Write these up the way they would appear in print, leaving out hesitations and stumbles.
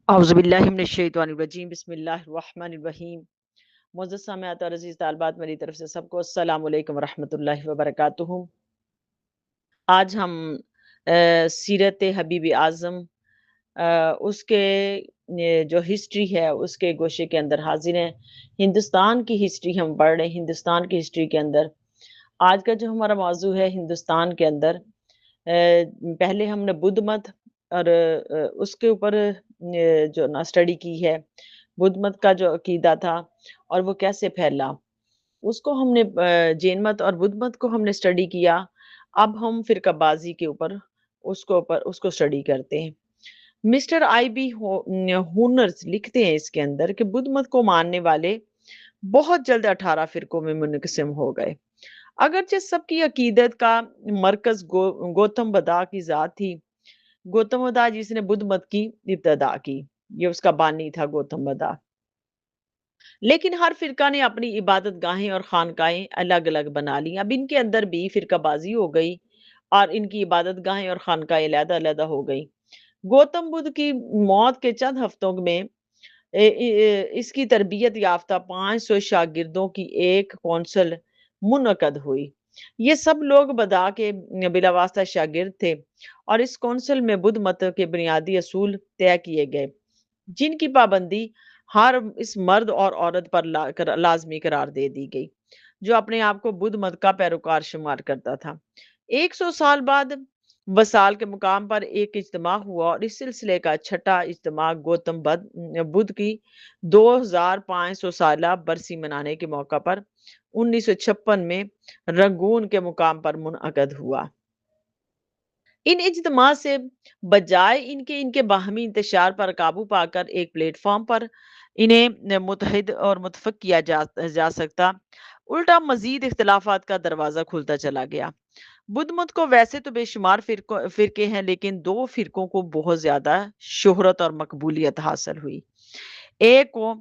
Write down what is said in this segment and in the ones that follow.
اعوذ باللہ من الشیطان الرجیم بسم اللہ الرحمن الرحیم۔ معزز سامعات اور عزیز طالبات، میری طرف سے سب کو السلام علیکم ورحمۃ اللہ وبرکاتہ۔ آج ہم سیرت حبیب اعظم اس کے جو ہسٹری ہے اس کے گوشے کے اندر حاضر ہیں۔ ہندوستان کی ہسٹری ہم پڑھ رہے ہیں۔ ہندوستان کی ہسٹری کے اندر آج کا جو ہمارا موضوع ہے ہندوستان کے اندر، پہلے ہم نے بدھ مت اور اس کے اوپر جو نا اسٹڈی کی ہے، بدھ مت کا جو عقیدہ تھا اور وہ کیسے پھیلا، اس کو ہم نے جین مت اور بدھ مت کو ہم نے اسٹڈی کیا۔ اب ہم فرقہ بازی کے اوپر اس کو اسٹڈی کرتے ہیں۔ مسٹر آئی بی ہونرز لکھتے ہیں اس کے اندر کہ بدھ مت کو ماننے والے بہت جلد 18 فرقوں میں منقسم ہو گئے۔ اگرچہ سب کی عقیدت کا مرکز گوتم بدھا کی ذات تھی۔ گوتم بدھا جس نے بدھ مت کی ابتدا کی، یہ اس کا بانی تھا گوتم بدھا۔ لیکن ہر فرقہ نے اپنی عبادت گاہیں اور خانقاہیں الگ الگ بنا لی۔ اب ان کے اندر بھی فرقہ بازی ہو گئی اور ان کی عبادت گاہیں اور خانقاہیں علیحدہ علیحدہ ہو گئی۔ گوتم بدھ کی موت کے چند ہفتوں میں اس کی تربیت یافتہ 500 شاگردوں کی ایک کونسل منعقد ہوئی۔ یہ سب لوگ بدھا کے بلا واسطہ شاگرد تھے اور اس کونسل میں بدھ مت کے بنیادی اصول طے کیے گئے، جن کی پابندی ہر اس مرد اور عورت پر لازمی قرار دے دی گئی جو اپنے آپ کو بدھ مت کا پیروکار شمار کرتا تھا۔ 100 سال بعد وصال کے مقام پر ایک اجتماع ہوا اور اس سلسلے کا چھٹا اجتماع گوتم بدھ کی 2500 سالہ برسی منانے کے موقع پر 1956 میں رنگون کے مقام پر منعقد ہوا۔ ان اجتماع سے بجائے ان کے باہمی انتشار پر قابو پا کر ایک پلیٹ فارم پر انہیں متحد اور متفق کیا جا سکتا، الٹا مزید اختلافات کا دروازہ کھلتا چلا گیا۔ بدھ مت کو ویسے تو بے شمار فرقے ہیں، لیکن دو فرقوں کو بہت زیادہ شہرت اور مقبولیت حاصل ہوئی۔ ایک کو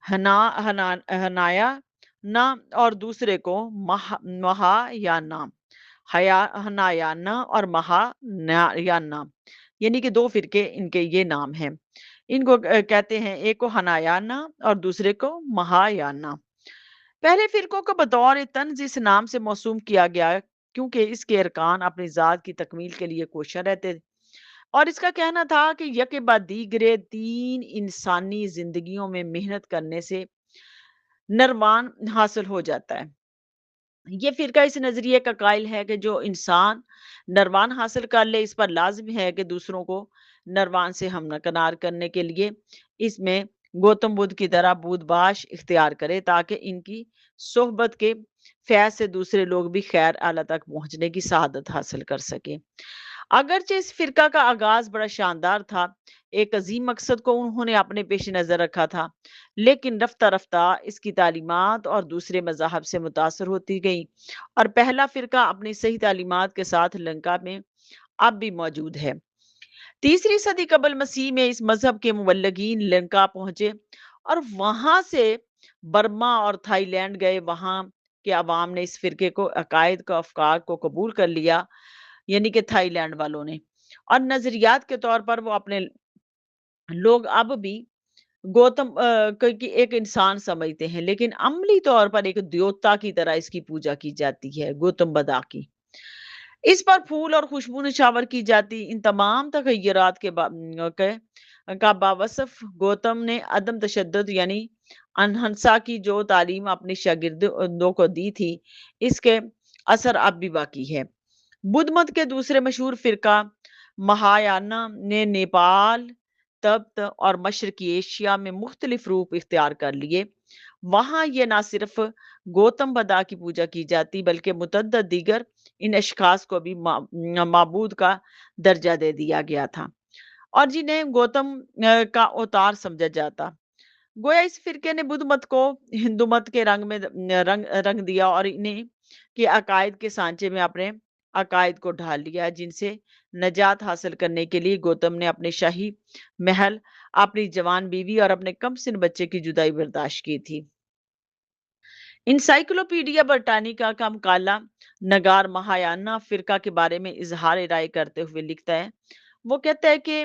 ہنایا نا اور دوسرے کو مہایانا، ہنایانا اور مہایانا، یعنی کہ دو فرقے ان کے یہ نام ہیں۔ ان کو کہتے ہیں، ایک کو ہنایانا اور دوسرے کو مہایانا۔ پہلے فرقوں کو بطور طنز اس نام سے موسوم کیا گیا کیونکہ اس کے ارکان اپنی ذات کی تکمیل کے لیے کوشاں رہتے اور اس کا کہنا تھا کہ یک بعد دیگرے 3 انسانی زندگیوں میں محنت کرنے سے نروان حاصل ہو جاتا ہے۔ یہ فرقہ اس نظریے کا قائل ہے کہ جو انسان نروان حاصل کر لے، اس پر لازم ہے کہ دوسروں کو نروان سے ہمکنار کرنے کے لیے اس میں گوتم بدھ کی طرح بود باش اختیار کرے، تاکہ ان کی صحبت کے فیض سے دوسرے لوگ بھی خیر اعلیٰ تک پہنچنے کی سعادت حاصل کر سکیں۔ اگرچہ اس فرقہ کا آغاز بڑا شاندار تھا، ایک عظیم مقصد کو انہوں نے اپنے پیش نظر رکھا تھا، لیکن رفتہ رفتہ اس کی تعلیمات اور دوسرے مذاہب سے متاثر ہوتی گئی اور پہلا فرقہ اپنی صحیح تعلیمات کے ساتھ لنکا میں اب بھی موجود ہے۔ 3 صدی قبل مسیح میں اس مذہب کے مبلغین لنکا پہنچے اور وہاں سے برما اور تھائی لینڈ گئے۔ وہاں کے عوام نے اس فرقے کو عقائد کو افکار کو قبول کر لیا، یعنی کہ تھائی لینڈ والوں نے، اور نظریات کے طور پر وہ اپنے لوگ اب بھی گوتم کی ایک انسان سمجھتے ہیں، لیکن عملی طور پر ایک دیوتا کی طرح اس کی پوجا کی جاتی ہے، گوتم بدھا کی۔ اس پر پھول اور خوشبو نشاور کی جاتی۔ ان تمام تغیرات کا باوصف گوتم نے عدم تشدد یعنی انہنسا کی جو تعلیم اپنی شاگردوں کو دی تھی، اس کے اثر اب بھی باقی ہے۔ بدھ مت کے دوسرے مشہور فرقہ مہایانا نے نیپال، تبت اور مشرقی ایشیا میں مختلف روپ اختیار کر لیے۔ وہاں یہ نہ صرف گوتم بدھا کی پوجا کی جاتی بلکہ متعدد دیگر ان اشخاص کو بھی معبود کا درجہ دے دیا گیا تھا اور جنہیں گوتم کا اوتار سمجھا جاتا۔ گویا اس فرقے نے بدھ مت کو ہندو مت کے رنگ میں رنگ دیا اور انہیں کے عقائد کے سانچے میں اپنے عقائد کو ڈھال لیا، جن سے نجات حاصل کرنے کے لیے گوتم نے اپنے شاہی محل، اپنی جوان بیوی اور اپنے کم سن بچے کی جدائی برداشت کی تھی۔ انسائکلوپیڈیا برٹانیکا کا مقالہ نگار مہایانا فرقہ کے بارے میں اظہار رائے کرتے ہوئے لکھتا ہے، وہ کہتا ہے کہ